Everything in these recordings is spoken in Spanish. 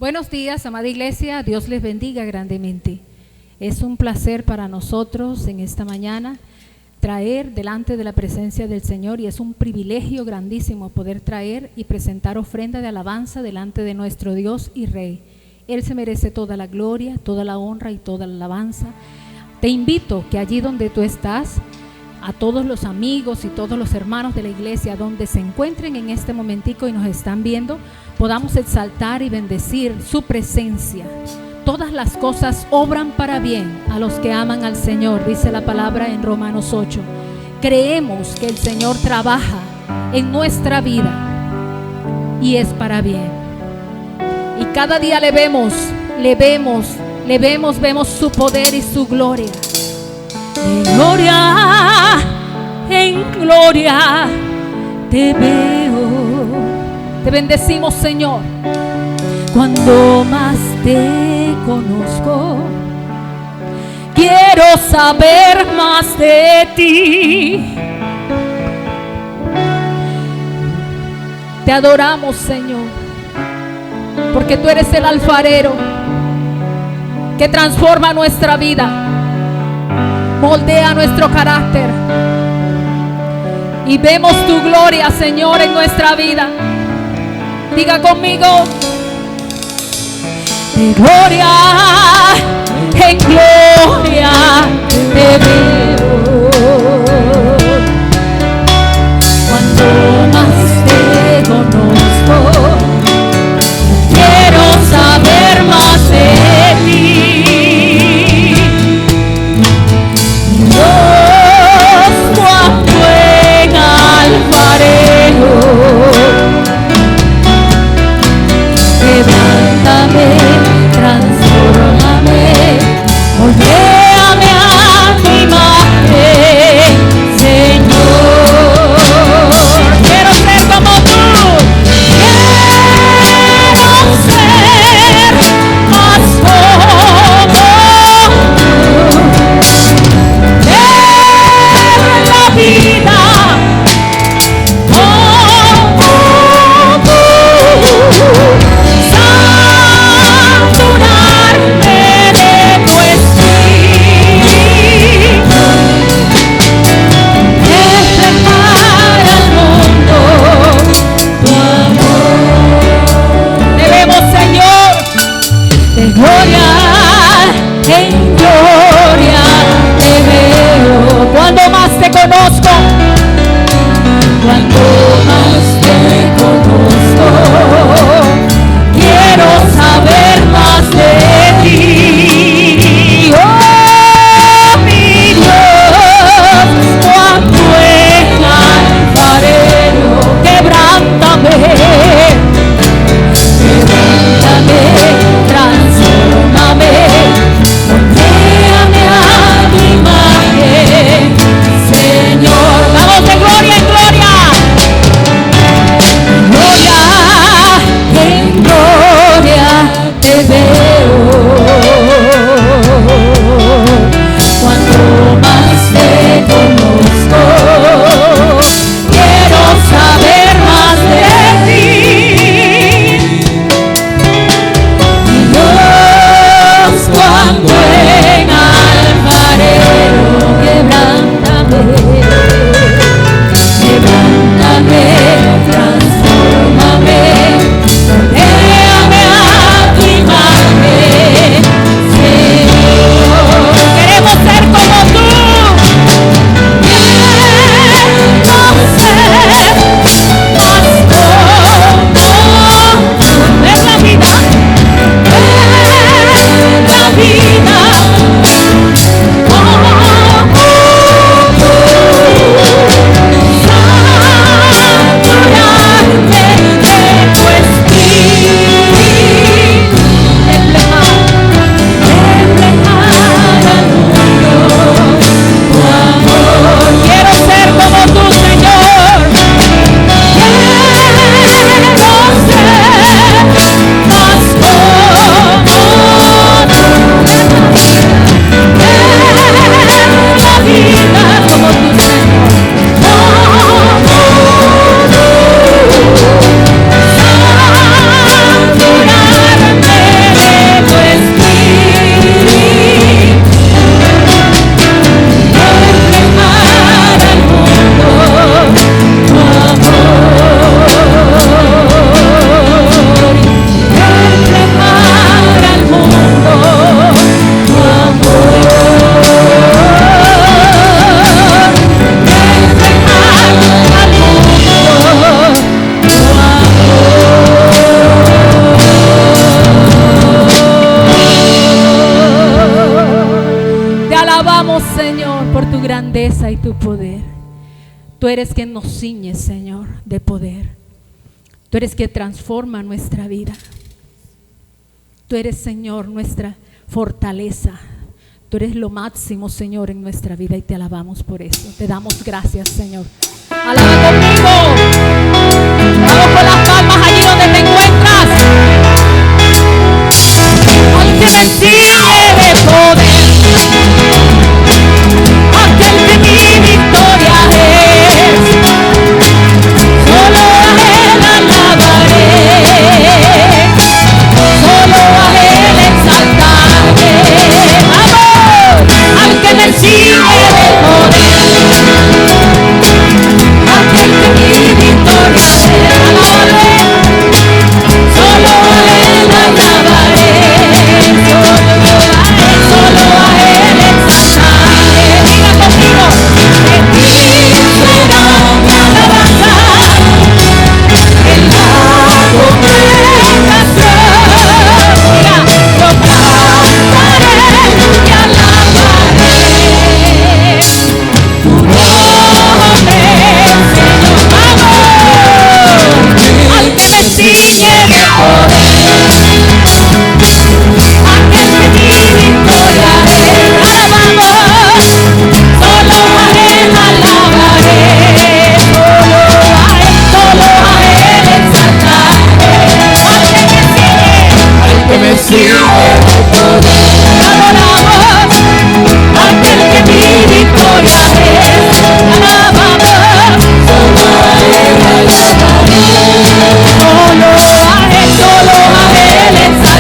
Buenos días, amada iglesia, Dios les bendiga grandemente. Es un placer para nosotros en esta mañana traer delante de la presencia del Señor, y es un privilegio grandísimo poder traer y presentar ofrenda de alabanza delante de nuestro Dios y Rey. Él se merece toda la gloria, toda la honra y toda la alabanza. Te invito que allí donde tú estás, a todos los amigos y todos los hermanos de la iglesia donde se encuentren en este momentico y nos están viendo, podamos exaltar y bendecir su presencia. Todas las cosas obran para bien a los que aman al Señor, dice la palabra en Romanos 8. Creemos que el Señor trabaja en nuestra vida y es para bien. Y cada día vemos su poder y su gloria. En gloria te veo. Te bendecimos, Señor. Cuando más te conozco, quiero saber más de ti. Te adoramos, Señor, porque tú eres el alfarero que transforma nuestra vida, moldea nuestro carácter, y vemos tu gloria, Señor, en nuestra vida. Diga conmigo: de gloria en gloria te veo. Cuando más te conozco, quiero saber más de ti. Dios, cuán buen alfarero, quebrántame, transfórmame, moldéame a mi imagen Tú eres quien nos ciñe, Señor, de poder. Tú eres quien transforma nuestra vida. Tú eres, Señor, nuestra fortaleza. Tú eres lo máximo, Señor, en nuestra vida y te alabamos por eso. Te damos gracias, Señor. Alaba conmigo. Vamos con las palmas allí donde te encuentras. Al que me ciñe de poder, aquel que mi victoria es, solo a él alabaré, solo a él exaltaré. ¡Vamos! Al que me ciñe de poder, aquel que mi victoria es, alabaré, solo a él alabaré, solo a él exaltaré. Diga conmigo, de ti será mi alabanza, en la congregación. Diga, yo cantaré y alabaré tu nombre, Señor. Vamos, al que me ciñe de poder, aquel que mi victoria es, alabamos, solo a él alabaré, solo a él exaltaré. Al que me ciñe de poder, adoramos, aquel que mi victoria es, alabamos, solo a él alabaré, solo a él exaltaré.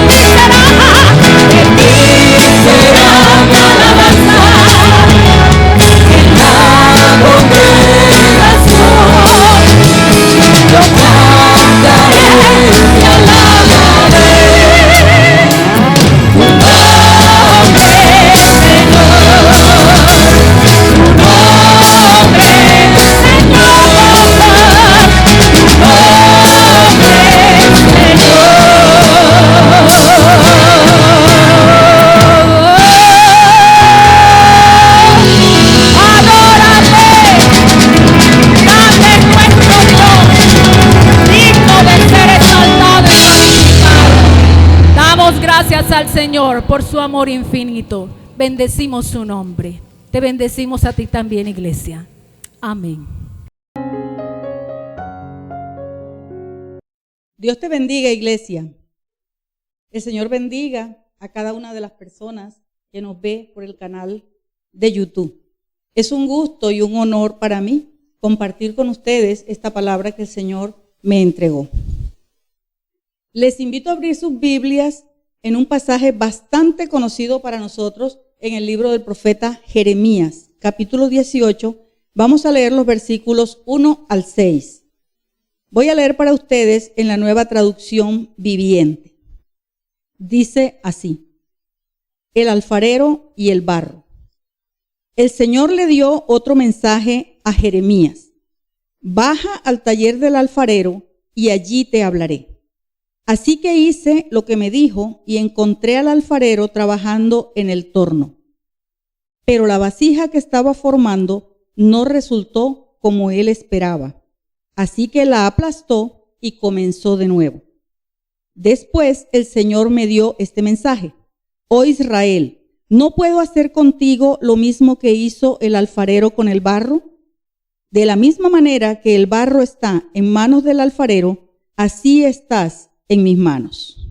Conmigo, de ti será mi alabanza, en la congregación. Adórale, cantaré y al Señor por su amor infinito. Bendecimos su nombre. Te bendecimos a ti también, iglesia. Amén. Dios te bendiga, iglesia. El Señor bendiga a cada una de las personas que nos ve por el canal de YouTube. Es un gusto y un honor para mí compartir con ustedes esta palabra que el Señor me entregó. Les invito a abrir sus Biblias en un pasaje bastante conocido para nosotros en el libro del profeta Jeremías, capítulo 18. Vamos a leer los versículos 1 al 6. Voy a leer para ustedes en la Nueva Traducción Viviente. Dice así: el alfarero y el barro. El Señor le dio otro mensaje a Jeremías: baja al taller del alfarero y allí te hablaré. Así que hice lo que me dijo y encontré al alfarero trabajando en el torno. Pero la vasija que estaba formando no resultó como él esperaba. Así que la aplastó y comenzó de nuevo. Después el Señor me dio este mensaje: oh Israel, ¿no puedo hacer contigo lo mismo que hizo el alfarero con el barro? De la misma manera que el barro está en manos del alfarero, así estás en mis manos.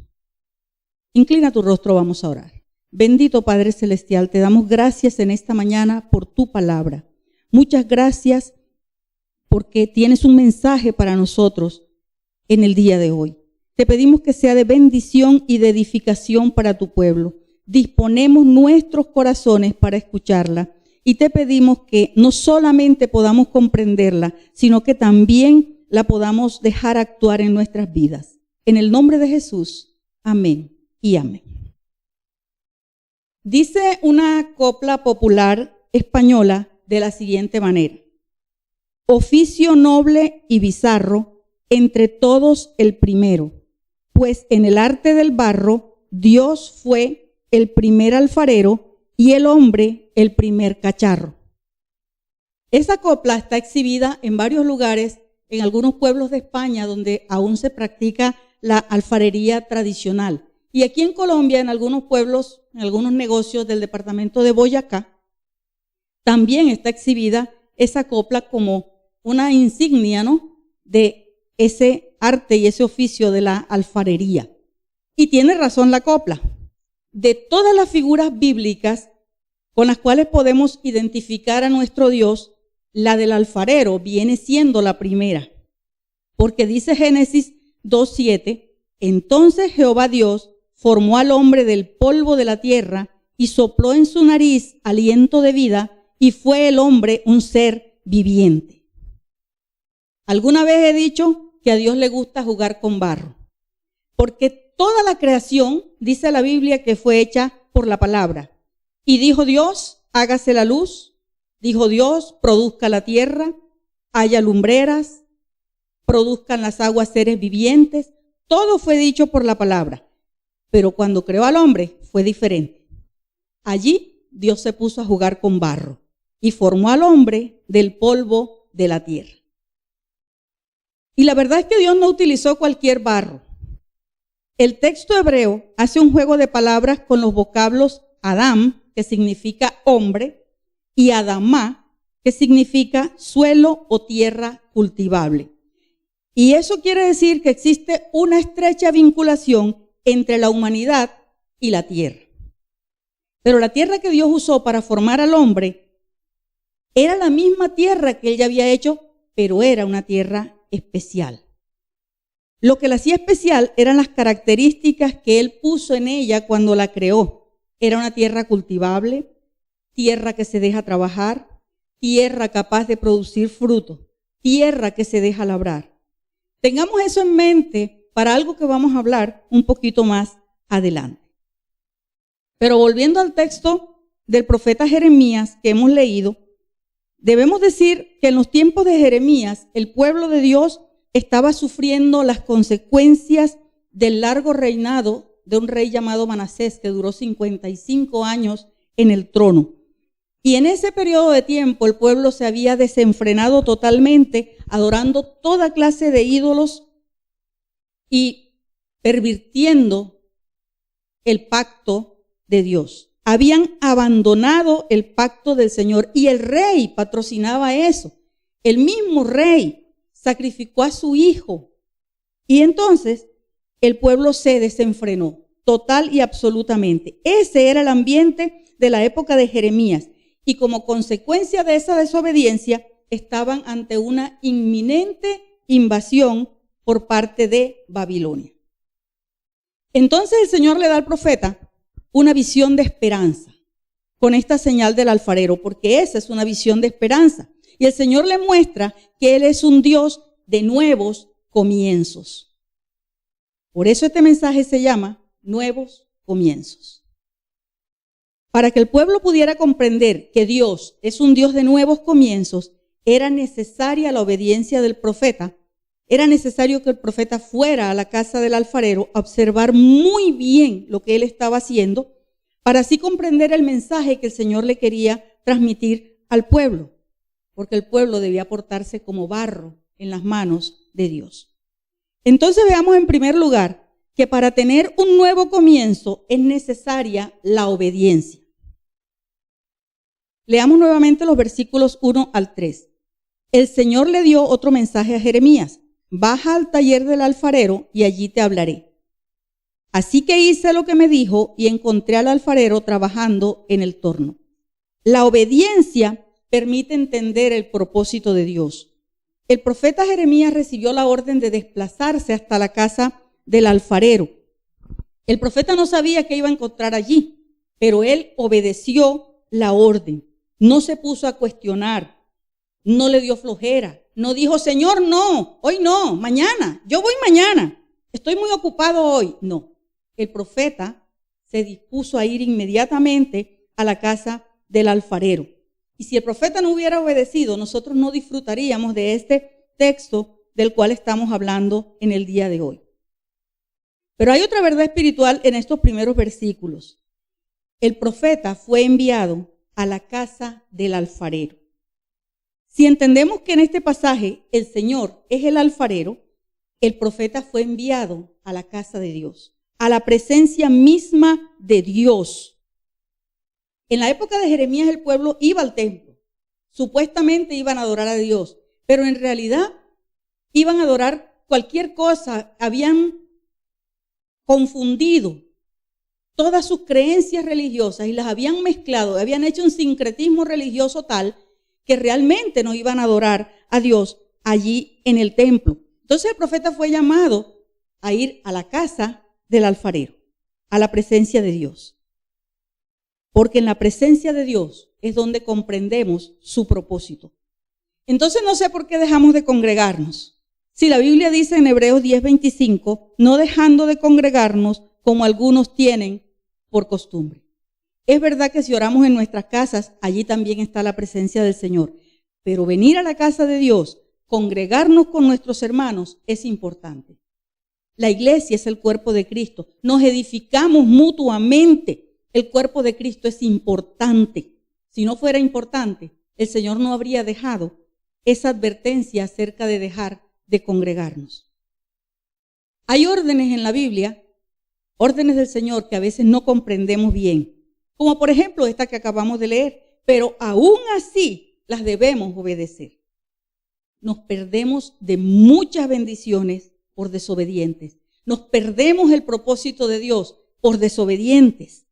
Inclina tu rostro, vamos a orar. Bendito Padre Celestial, te damos gracias en esta mañana por tu palabra. Muchas gracias porque tienes un mensaje para nosotros en el día de hoy. te pedimos que sea de bendición y de edificación para tu pueblo. Disponemos nuestros corazones para escucharla y te pedimos que no solamente podamos comprenderla, sino que también la podamos dejar actuar en nuestras vidas. En el nombre de Jesús, amén y amén. Dice una copla popular española de la siguiente manera: oficio noble y bizarro, entre todos el primero, pues en el arte del barro Dios fue el primer alfarero y el hombre el primer cacharro. Esa copla está exhibida en varios lugares, en algunos pueblos de España donde aún se practica la alfarería tradicional. Y aquí en Colombia, en algunos pueblos, en algunos negocios del departamento de Boyacá, también está exhibida esa copla como una insignia, ¿no?, de ese arte y ese oficio de la alfarería. Y tiene razón la copla. De todas las figuras bíblicas con las cuales podemos identificar a nuestro Dios, la del alfarero viene siendo la primera. Porque dice Génesis 2:7, entonces Jehová Dios formó al hombre del polvo de la tierra y sopló en su nariz aliento de vida, y fue el hombre un ser viviente. Alguna vez he dicho que a Dios le gusta jugar con barro, porque toda la creación, dice la Biblia, que fue hecha por la palabra. Y dijo Dios, hágase la luz. Dijo Dios, produzca la tierra, haya lumbreras, produzcan las aguas seres vivientes. Todo fue dicho por la palabra. Pero cuando creó al hombre fue diferente. Allí Dios se puso a jugar con barro y formó al hombre del polvo de la tierra. Y la verdad es que Dios no utilizó cualquier barro. El texto hebreo hace un juego de palabras con los vocablos Adam, que significa hombre, y Adamá, que significa suelo o tierra cultivable. Y eso quiere decir que existe una estrecha vinculación entre la humanidad y la tierra. Pero la tierra que Dios usó para formar al hombre era la misma tierra que Él ya había hecho, pero era una tierra especial. Lo que la hacía especial eran las características que Él puso en ella cuando la creó. Era una tierra cultivable, tierra que se deja trabajar, tierra capaz de producir fruto, tierra que se deja labrar. Tengamos eso en mente para algo que vamos a hablar un poquito más adelante. Pero volviendo al texto del profeta Jeremías que hemos leído, debemos decir que en los tiempos de Jeremías el pueblo de Dios estaba sufriendo las consecuencias del largo reinado de un rey llamado Manasés, que duró 55 años en el trono. Y en ese periodo de tiempo el pueblo se había desenfrenado totalmente, adorando toda clase de ídolos y pervirtiendo el pacto de Dios. Habían abandonado el pacto del Señor y el rey patrocinaba eso. El mismo rey sacrificó a su hijo. Y entonces el pueblo se desenfrenó total y absolutamente. Ese era el ambiente de la época de Jeremías. Y como consecuencia de esa desobediencia, estaban ante una inminente invasión por parte de Babilonia. Entonces el Señor le da al profeta una visión de esperanza con esta señal del alfarero, porque esa es una visión de esperanza. Y el Señor le muestra que Él es un Dios de nuevos comienzos. Por eso este mensaje se llama Nuevos Comienzos. Para que el pueblo pudiera comprender que Dios es un Dios de nuevos comienzos, era necesaria la obediencia del profeta. Era necesario que el profeta fuera a la casa del alfarero a observar muy bien lo que él estaba haciendo, para así comprender el mensaje que el Señor le quería transmitir al pueblo, porque el pueblo debía portarse como barro en las manos de Dios. Entonces veamos en primer lugar que para tener un nuevo comienzo es necesaria la obediencia. Leamos nuevamente los versículos 1 al 3. El Señor le dio otro mensaje a Jeremías: baja al taller del alfarero y allí te hablaré. Así que hice lo que me dijo y encontré al alfarero trabajando en el torno. La obediencia permite entender el propósito de Dios. El profeta Jeremías recibió la orden de desplazarse hasta la casa del alfarero. El profeta no sabía qué iba a encontrar allí, pero él obedeció la orden. No se puso a cuestionar, no le dio flojera, no dijo, Señor, no, hoy no, mañana, yo voy mañana, estoy muy ocupado hoy. No, el profeta se dispuso a ir inmediatamente a la casa del alfarero. Y si el profeta no hubiera obedecido, nosotros no disfrutaríamos de este texto del cual estamos hablando en el día de hoy. Pero hay otra verdad espiritual en estos primeros versículos. El profeta fue enviado a la casa del alfarero. Si entendemos que en este pasaje el Señor es el alfarero, el profeta fue enviado a la casa de Dios, a la presencia misma de Dios. En la época de Jeremías el pueblo iba al templo. Supuestamente iban a adorar a Dios, pero en realidad iban a adorar cualquier cosa. Habían confundido todas sus creencias religiosas y las habían mezclado, habían hecho un sincretismo religioso tal que realmente no iban a adorar a Dios allí en el templo. Entonces el profeta fue llamado a ir a la casa del alfarero, a la presencia de Dios. Porque en la presencia de Dios es donde comprendemos su propósito. Entonces no sé por qué dejamos de congregarnos. Si la Biblia dice en Hebreos 10:25, no dejando de congregarnos como algunos tienen por costumbre. Es verdad que si oramos en nuestras casas, allí también está la presencia del Señor. Pero venir a la casa de Dios, congregarnos con nuestros hermanos, es importante. La iglesia es el cuerpo de Cristo. Nos edificamos mutuamente. El cuerpo de Cristo es importante. Si no fuera importante, el Señor no habría dejado esa advertencia acerca de dejar de congregarnos. Hay órdenes en la Biblia, órdenes del Señor que a veces no comprendemos bien, como por ejemplo esta que acabamos de leer, pero aún así las debemos obedecer. Nos perdemos de muchas bendiciones por desobedientes. Nos perdemos el propósito de Dios por desobedientes.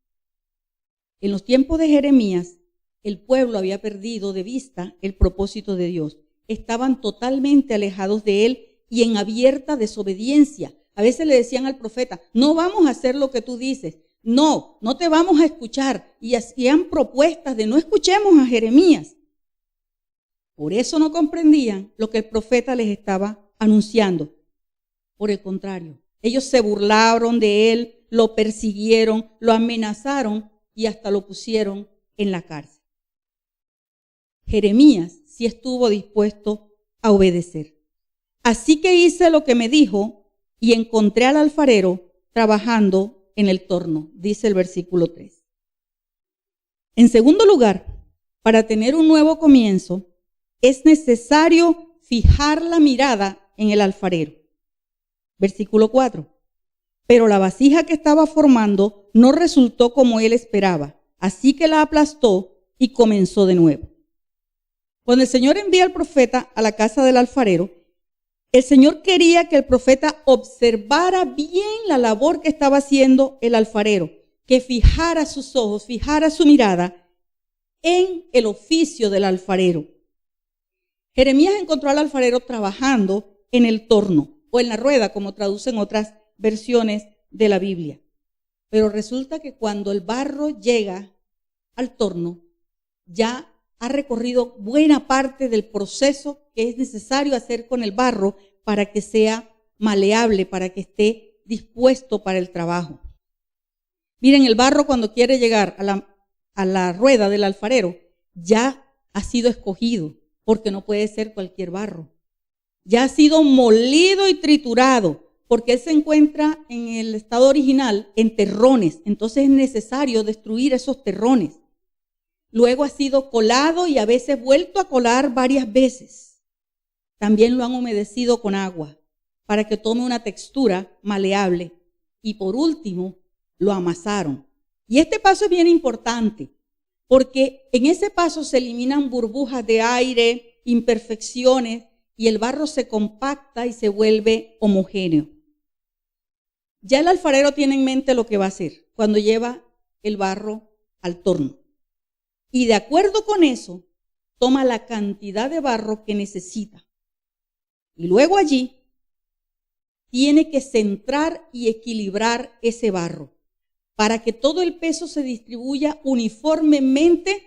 En los tiempos de Jeremías, el pueblo había perdido de vista el propósito de Dios. Estaban totalmente alejados de él y en abierta desobediencia. A veces le decían al profeta, no vamos a hacer lo que tú dices. No, no te vamos a escuchar. Y hacían propuestas de no escuchemos a Jeremías. Por eso no comprendían lo que el profeta les estaba anunciando. Por el contrario, ellos se burlaron de él, lo persiguieron, lo amenazaron y hasta lo pusieron en la cárcel. Jeremías sí estuvo dispuesto a obedecer. Así que hice lo que me dijo y encontré al alfarero trabajando en el torno, dice el versículo 3. En segundo lugar, para tener un nuevo comienzo, es necesario fijar la mirada en el alfarero. Versículo 4. Pero la vasija que estaba formando no resultó como él esperaba, así que la aplastó y comenzó de nuevo. Cuando el Señor envía al profeta a la casa del alfarero, el Señor quería que el profeta observara bien la labor que estaba haciendo el alfarero, que fijara sus ojos, fijara su mirada en el oficio del alfarero. Jeremías encontró al alfarero trabajando en el torno o en la rueda, como traducen otras versiones de la Biblia. Pero resulta que cuando el barro llega al torno, ya ha recorrido buena parte del proceso que es necesario hacer con el barro para que sea maleable, para que esté dispuesto para el trabajo. Miren, el barro cuando quiere llegar a la rueda del alfarero, ya ha sido escogido, porque no puede ser cualquier barro. Ya ha sido molido y triturado, porque él se encuentra en el estado original en terrones, entonces es necesario destruir esos terrones. Luego ha sido colado y a veces vuelto a colar varias veces. También lo han humedecido con agua para que tome una textura maleable. Y por último, lo amasaron. Y este paso es bien importante porque en ese paso se eliminan burbujas de aire, imperfecciones y el barro se compacta y se vuelve homogéneo. Ya el alfarero tiene en mente lo que va a hacer cuando lleva el barro al torno. Y de acuerdo con eso, toma la cantidad de barro que necesita. Y luego allí tiene que centrar y equilibrar ese barro para que todo el peso se distribuya uniformemente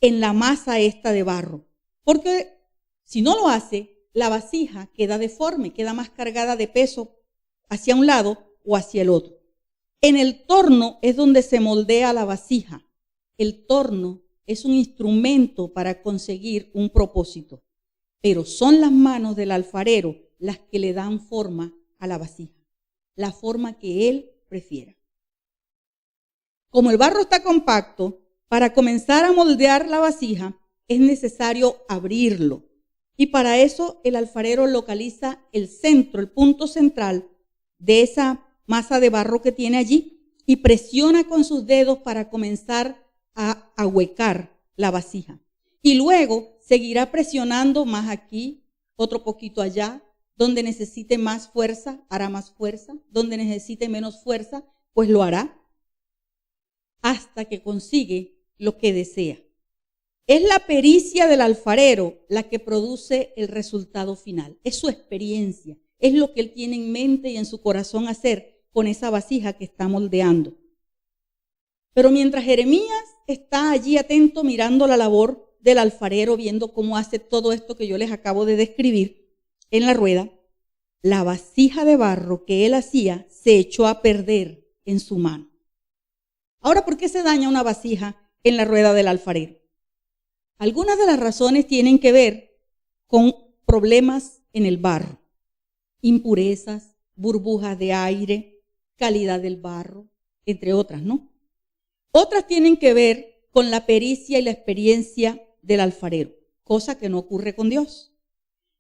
en la masa esta de barro. Porque si no lo hace, la vasija queda deforme, queda más cargada de peso hacia un lado o hacia el otro. En el torno es donde se moldea la vasija. El torno es un instrumento para conseguir un propósito, pero son las manos del alfarero las que le dan forma a la vasija, la forma que él prefiera. Como el barro está compacto, para comenzar a moldear la vasija es necesario abrirlo. Y para eso el alfarero localiza el centro, el punto central de esa masa de barro que tiene allí y presiona con sus dedos para comenzar a ahuecar la vasija. Y luego seguirá presionando más aquí, otro poquito allá. Donde necesite más fuerza, hará más fuerza. Donde necesite menos fuerza, pues lo hará. Hasta que consigue lo que desea. Es la pericia del alfarero la que produce el resultado final. Es su experiencia. Es lo que él tiene en mente y en su corazón hacer con esa vasija que está moldeando. Pero mientras Jeremías está allí atento mirando la labor del alfarero, viendo cómo hace todo esto que yo les acabo de describir en la rueda, la vasija de barro que él hacía se echó a perder en su mano. Ahora, ¿por qué se daña una vasija en la rueda del alfarero? Algunas de las razones tienen que ver con problemas en el barro, impurezas, burbujas de aire, calidad del barro, entre otras, ¿no? Otras tienen que ver con la pericia y la experiencia del alfarero, cosa que no ocurre con Dios.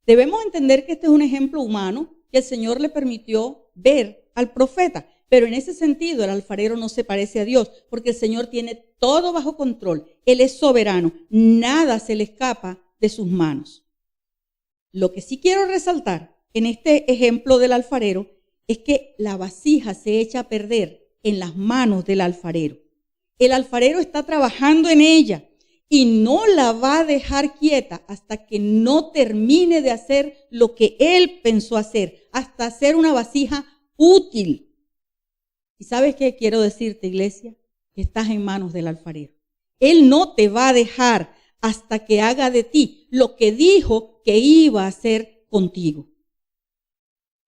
Debemos entender que este es un ejemplo humano que el Señor le permitió ver al profeta, pero en ese sentido el alfarero no se parece a Dios, porque el Señor tiene todo bajo control. Él es soberano, nada se le escapa de sus manos. Lo que sí quiero resaltar en este ejemplo del alfarero es que la vasija se echa a perder en las manos del alfarero. El alfarero está trabajando en ella y no la va a dejar quieta hasta que no termine de hacer lo que él pensó hacer, hasta hacer una vasija útil. ¿Y sabes qué quiero decirte, iglesia? Que estás en manos del alfarero. Él no te va a dejar hasta que haga de ti lo que dijo que iba a hacer contigo.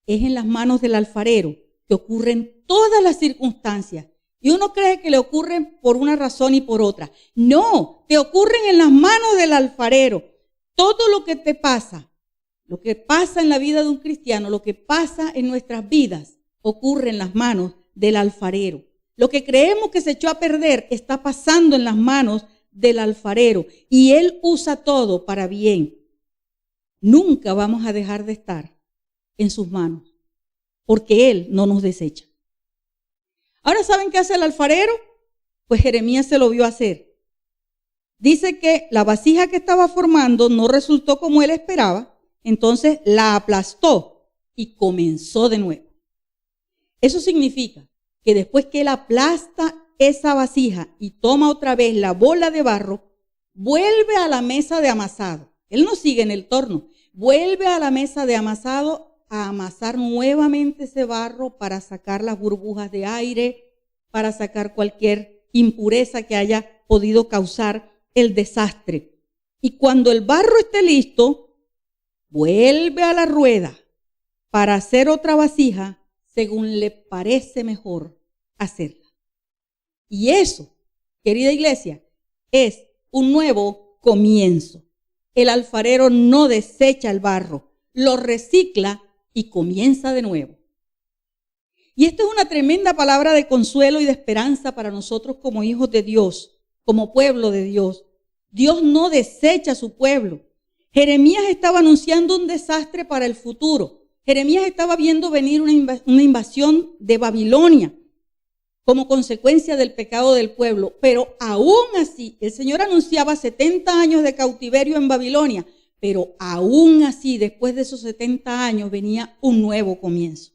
Es en las manos del alfarero que ocurren todas las circunstancias. Y uno cree que le ocurren por una razón y por otra. No, te ocurren en las manos del alfarero. Todo lo que te pasa, lo que pasa en la vida de un cristiano, lo que pasa en nuestras vidas, ocurre en las manos del alfarero. Lo que creemos que se echó a perder está pasando en las manos del alfarero y él usa todo para bien. Nunca vamos a dejar de estar en sus manos porque él no nos desecha. Ahora, ¿saben qué hace el alfarero? Pues Jeremías se lo vio hacer. Dice que la vasija que estaba formando no resultó como él esperaba, entonces la aplastó y comenzó de nuevo. Eso significa que después que él aplasta esa vasija y toma otra vez la bola de barro, vuelve a la mesa de amasado. Él no sigue en el torno, vuelve a la mesa de amasado a amasar nuevamente ese barro para sacar las burbujas de aire, para sacar cualquier impureza que haya podido causar el desastre. Y cuando el barro esté listo, vuelve a la rueda para hacer otra vasija según le parece mejor hacerla. Y eso, querida iglesia, es un nuevo comienzo. El alfarero no desecha el barro, lo recicla y comienza de nuevo. Y esta es una tremenda palabra de consuelo y de esperanza para nosotros como hijos de Dios, como pueblo de Dios. Dios no desecha a su pueblo. Jeremías estaba anunciando un desastre para el futuro. Jeremías estaba viendo venir una invasión de Babilonia como consecuencia del pecado del pueblo. Pero aún así, el Señor anunciaba 70 años de cautiverio en Babilonia. Pero aún así, después de esos 70 años, venía un nuevo comienzo.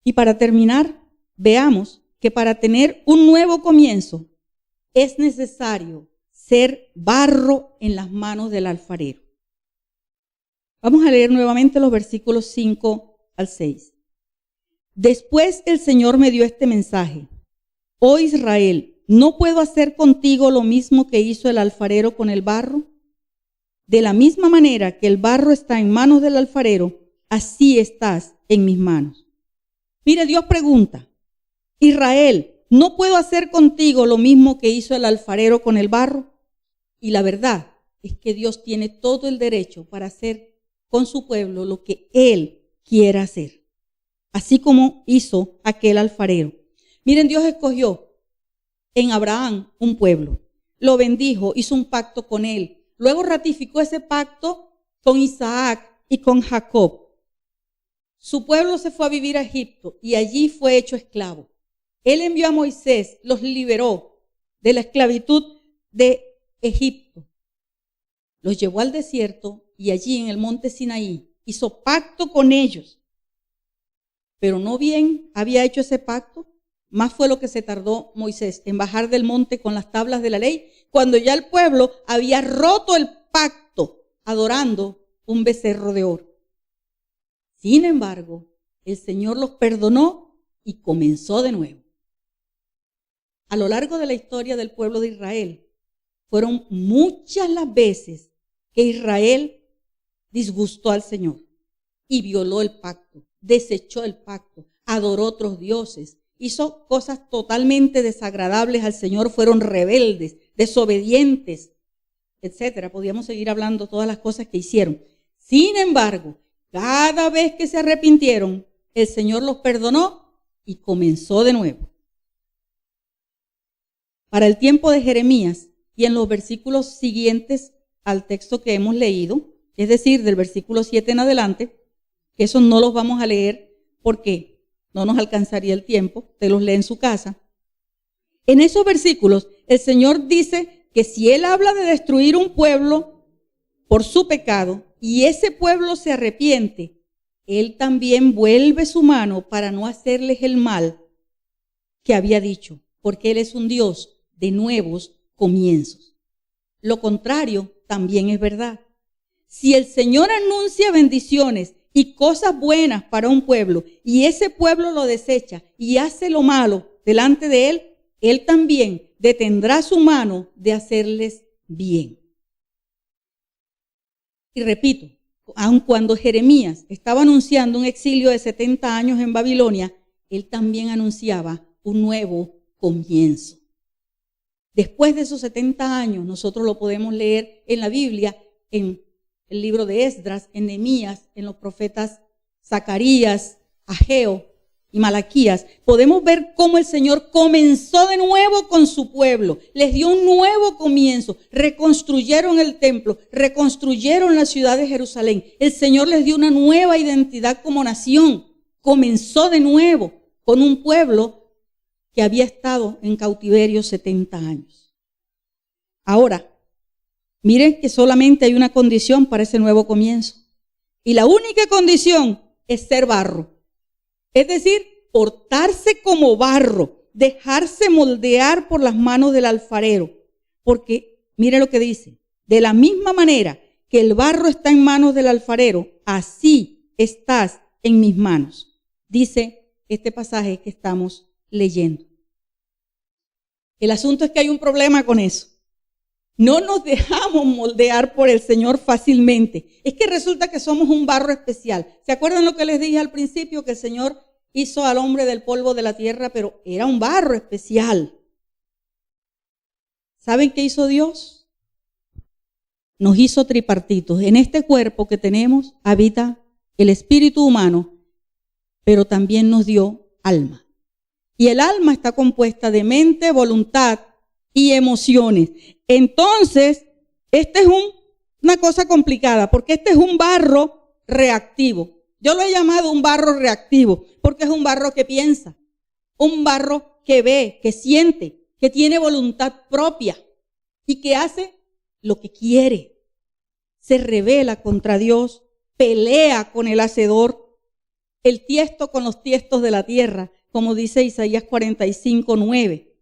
Y para terminar, veamos que para tener un nuevo comienzo es necesario ser barro en las manos del alfarero. Vamos a leer nuevamente los versículos 5 al 6. Después el Señor me dio este mensaje. Oh Israel, ¿no puedo hacer contigo lo mismo que hizo el alfarero con el barro? De la misma manera que el barro está en manos del alfarero, así estás en mis manos. Mire, Dios pregunta, Israel, ¿no puedo hacer contigo lo mismo que hizo el alfarero con el barro? Y la verdad es que Dios tiene todo el derecho para hacer con su pueblo lo que Él quiera hacer, así como hizo aquel alfarero. Miren, Dios escogió en Abraham un pueblo, lo bendijo, hizo un pacto con él, luego ratificó ese pacto con Isaac y con Jacob. Su pueblo se fue a vivir a Egipto y allí fue hecho esclavo. Él envió a Moisés, los liberó de la esclavitud de Egipto. Los llevó al desierto y allí en el monte Sinaí hizo pacto con ellos. Pero no bien había hecho ese pacto, más fue lo que se tardó Moisés en bajar del monte con las tablas de la ley, cuando ya el pueblo había roto el pacto adorando un becerro de oro. Sin embargo, el Señor los perdonó y comenzó de nuevo. A lo largo de la historia del pueblo de Israel, fueron muchas las veces que Israel disgustó al Señor y violó el pacto, desechó el pacto, adoró otros dioses, hizo cosas totalmente desagradables al Señor, fueron rebeldes, desobedientes, etcétera. Podíamos seguir hablando todas las cosas que hicieron. Sin embargo, cada vez que se arrepintieron, el Señor los perdonó y comenzó de nuevo. Para el tiempo de Jeremías y en los versículos siguientes al texto que hemos leído, es decir, del versículo 7 en adelante, que esos no los vamos a leer porque no nos alcanzaría el tiempo, usted los lee en su casa. En esos versículos, el Señor dice que si Él habla de destruir un pueblo por su pecado y ese pueblo se arrepiente, Él también vuelve su mano para no hacerles el mal que había dicho, porque Él es un Dios de nuevos comienzos. Lo contrario también es verdad. Si el Señor anuncia bendiciones y cosas buenas para un pueblo y ese pueblo lo desecha y hace lo malo delante de Él, Él también detendrá su mano de hacerles bien. Y repito, aun cuando Jeremías estaba anunciando un exilio de 70 años en Babilonia, él también anunciaba un nuevo comienzo. Después de esos 70 años, nosotros lo podemos leer en la Biblia, en el libro de Esdras, en Nehemías, en los profetas Zacarías, Ageo y Malaquías. Podemos ver cómo el Señor comenzó de nuevo con su pueblo, les dio un nuevo comienzo, reconstruyeron el templo, reconstruyeron la ciudad de Jerusalén. El Señor les dio una nueva identidad como nación, comenzó de nuevo con un pueblo que había estado en cautiverio 70 años. Ahora, miren que solamente hay una condición para ese nuevo comienzo. Y la única condición es ser barro. Es decir, portarse como barro, dejarse moldear por las manos del alfarero. Porque, mire lo que dice, de la misma manera que el barro está en manos del alfarero, así estás en mis manos. Dice este pasaje que estamos leyendo. El asunto es que hay un problema con eso. No nos dejamos moldear por el Señor fácilmente. Es que resulta que somos un barro especial. ¿Se acuerdan lo que les dije al principio? Que el Señor hizo al hombre del polvo de la tierra, pero era un barro especial. ¿Saben qué hizo Dios? Nos hizo tripartitos. En este cuerpo que tenemos habita el espíritu humano, pero también nos dio alma. Y el alma está compuesta de mente, voluntad y emociones. Entonces, esta es una cosa complicada, porque este es un barro reactivo. Yo lo he llamado un barro reactivo, porque es un barro que piensa, un barro que ve, que siente, que tiene voluntad propia y que hace lo que quiere. Se rebela contra Dios, pelea con el hacedor, el tiesto con los tiestos de la tierra, como dice Isaías 45:9.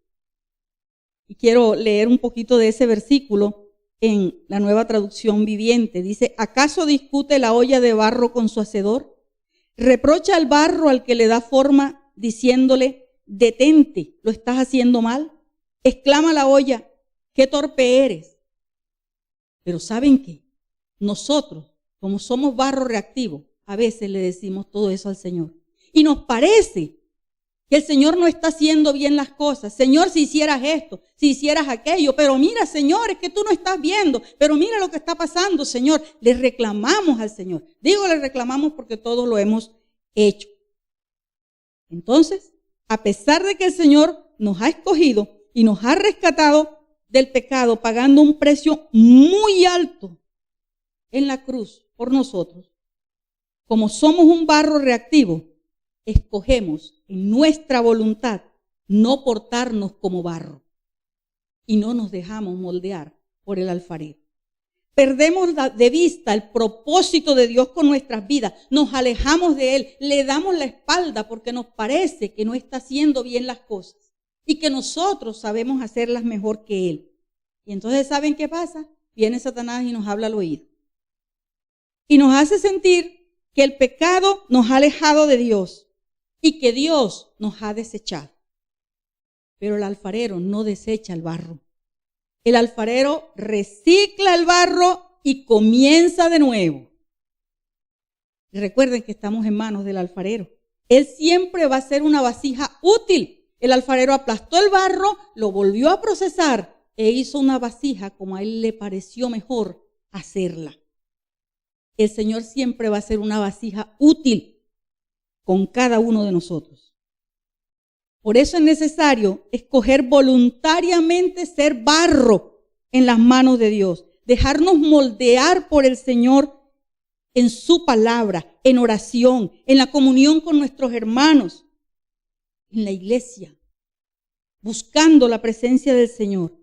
Y quiero leer un poquito de ese versículo en la Nueva Traducción Viviente. Dice, ¿acaso discute la olla de barro con su hacedor? ¿Reprocha al barro al que le da forma diciéndole, detente, lo estás haciendo mal? Exclama la olla, qué torpe eres. Pero ¿saben qué? Nosotros, como somos barro reactivo, a veces le decimos todo eso al Señor. Y nos parece que el Señor no está haciendo bien las cosas. Señor, si hicieras esto, si hicieras aquello, pero mira, Señor, es que tú no estás viendo, pero mira lo que está pasando, Señor. Le reclamamos al Señor. Digo, le reclamamos porque todos lo hemos hecho. Entonces, a pesar de que el Señor nos ha escogido y nos ha rescatado del pecado, pagando un precio muy alto en la cruz por nosotros, como somos un barro reactivo, escogemos en nuestra voluntad no portarnos como barro y no nos dejamos moldear por el alfarero. Perdemos de vista el propósito de Dios con nuestras vidas, nos alejamos de Él, le damos la espalda porque nos parece que no está haciendo bien las cosas y que nosotros sabemos hacerlas mejor que Él. Y entonces, ¿saben qué pasa? Viene Satanás y nos habla al oído y nos hace sentir que el pecado nos ha alejado de Dios y que Dios nos ha desechado. Pero el alfarero no desecha el barro. El alfarero recicla el barro y comienza de nuevo. Y recuerden que estamos en manos del alfarero. Él siempre va a ser una vasija útil. El alfarero aplastó el barro, lo volvió a procesar e hizo una vasija como a él le pareció mejor hacerla. El Señor siempre va a ser una vasija útil con cada uno de nosotros. Por eso es necesario escoger voluntariamente ser barro en las manos de Dios, dejarnos moldear por el Señor en su palabra, en oración, en la comunión con nuestros hermanos, en la iglesia, buscando la presencia del Señor.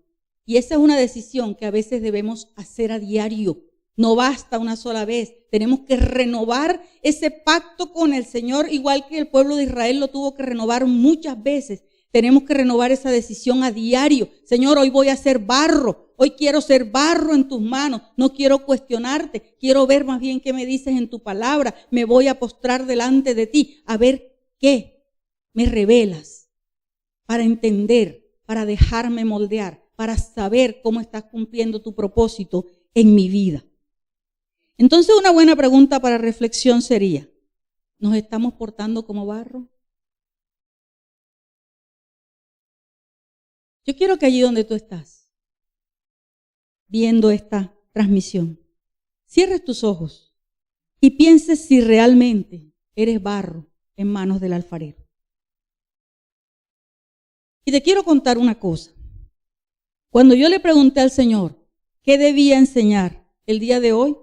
Y esa es una decisión que a veces debemos hacer a diario. No basta una sola vez. Tenemos que renovar ese pacto con el Señor, igual que el pueblo de Israel lo tuvo que renovar muchas veces. Tenemos que renovar esa decisión a diario. Señor, hoy voy a ser barro. Hoy quiero ser barro en tus manos. No quiero cuestionarte. Quiero ver más bien qué me dices en tu palabra. Me voy a postrar delante de ti a ver qué me revelas para entender, para dejarme moldear, para saber cómo estás cumpliendo tu propósito en mi vida. Entonces, una buena pregunta para reflexión sería, ¿nos estamos portando como barro? Yo quiero que allí donde tú estás, viendo esta transmisión, cierres tus ojos y pienses si realmente eres barro en manos del alfarero. Y te quiero contar una cosa. Cuando yo le pregunté al Señor qué debía enseñar el día de hoy,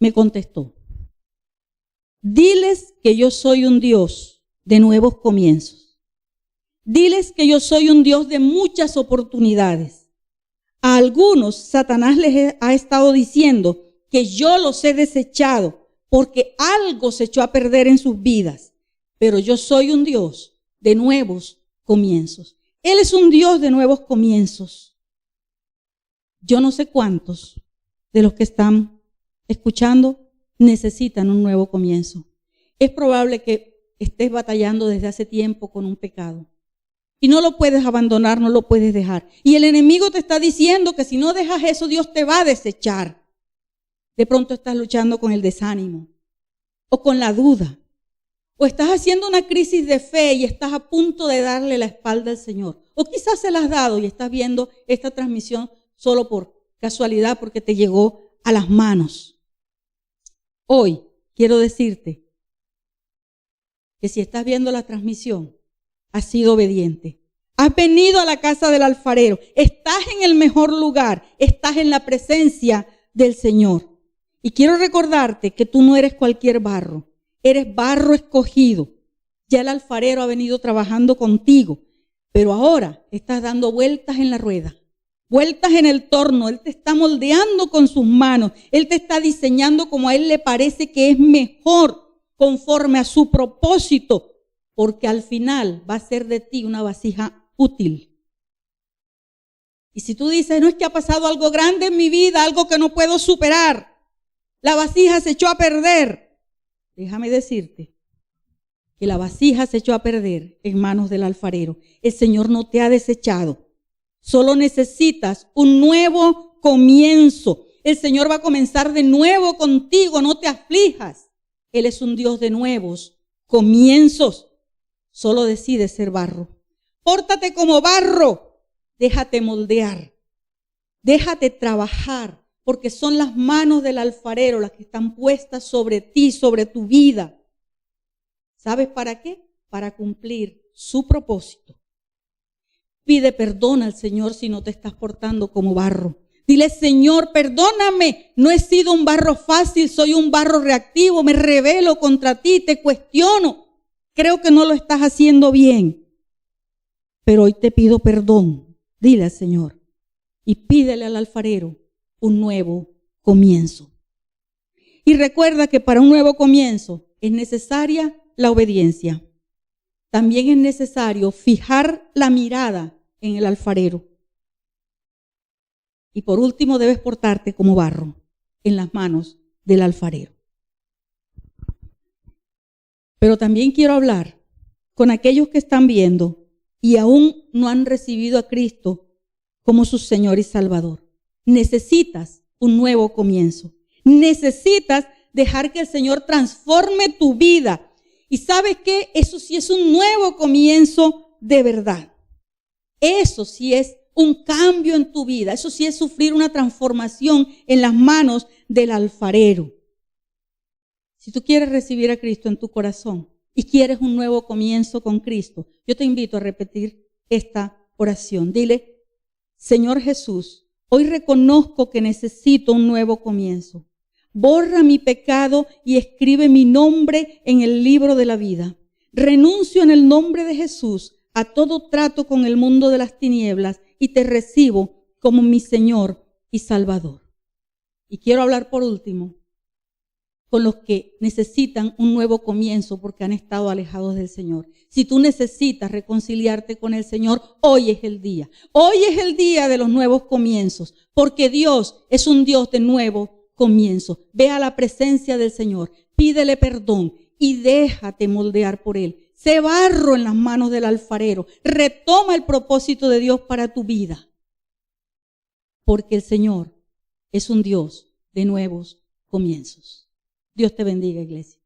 me contestó, diles que yo soy un Dios de nuevos comienzos. Diles que yo soy un Dios de muchas oportunidades. A algunos Satanás les ha estado diciendo que yo los he desechado porque algo se echó a perder en sus vidas. Pero yo soy un Dios de nuevos comienzos. Él es un Dios de nuevos comienzos. Yo no sé cuántos de los que están escuchando necesitan un nuevo comienzo. Es probable que estés batallando desde hace tiempo con un pecado y no lo puedes abandonar, no lo puedes dejar. Y el enemigo te está diciendo que si no dejas eso, Dios te va a desechar. De pronto estás luchando con el desánimo o con la duda, o estás haciendo una crisis de fe y estás a punto de darle la espalda al Señor, o quizás se la has dado y estás viendo esta transmisión solo por casualidad porque te llegó a las manos. Hoy quiero decirte que si estás viendo la transmisión, has sido obediente. Has venido a la casa del alfarero. Estás en el mejor lugar. Estás en la presencia del Señor. Y quiero recordarte que tú no eres cualquier barro. Eres barro escogido. Ya el alfarero ha venido trabajando contigo. Pero ahora estás dando vueltas en la rueda. Vueltas en el torno. Él te está moldeando con sus manos. Él te está diseñando como a él le parece que es mejor, conforme a su propósito, porque al final va a ser de ti una vasija útil. Y si tú dices, no, es que ha pasado algo grande en mi vida, algo que no puedo superar, la vasija se echó a perder, déjame decirte que la vasija se echó a perder en manos del alfarero. El Señor no te ha desechado. Solo necesitas un nuevo comienzo. El Señor va a comenzar de nuevo contigo, no te aflijas. Él es un Dios de nuevos comienzos. Solo decide ser barro. Pórtate como barro. Déjate moldear. Déjate trabajar, porque son las manos del alfarero las que están puestas sobre ti, sobre tu vida. ¿Sabes para qué? Para cumplir su propósito. Pide perdón al Señor si no te estás portando como barro. Dile, Señor, perdóname, no he sido un barro fácil, soy un barro reactivo, me rebelo contra ti, te cuestiono. Creo que no lo estás haciendo bien, pero hoy te pido perdón. Dile al Señor y pídele al alfarero un nuevo comienzo. Y recuerda que para un nuevo comienzo es necesaria la obediencia. También es necesario fijar la mirada en el alfarero. Y por último, debes portarte como barro en las manos del alfarero. Pero también quiero hablar con aquellos que están viendo y aún no han recibido a Cristo como su Señor y Salvador. Necesitas un nuevo comienzo. Necesitas dejar que el Señor transforme tu vida. ¿Y sabes qué? Eso sí es un nuevo comienzo de verdad. Eso sí es un cambio en tu vida. Eso sí es sufrir una transformación en las manos del alfarero. Si tú quieres recibir a Cristo en tu corazón y quieres un nuevo comienzo con Cristo, yo te invito a repetir esta oración. Dile, Señor Jesús, hoy reconozco que necesito un nuevo comienzo. Borra mi pecado y escribe mi nombre en el libro de la vida. Renuncio en el nombre de Jesús a todo trato con el mundo de las tinieblas y te recibo como mi Señor y Salvador. Y quiero hablar por último con los que necesitan un nuevo comienzo porque han estado alejados del Señor. Si tú necesitas reconciliarte con el Señor, hoy es el día. Hoy es el día de los nuevos comienzos, porque Dios es un Dios de nuevo comienzo. Ve a la presencia del Señor, pídele perdón y déjate moldear por Él. Sé barro en las manos del alfarero. Retoma el propósito de Dios para tu vida, porque el Señor es un Dios de nuevos comienzos. Dios te bendiga, iglesia.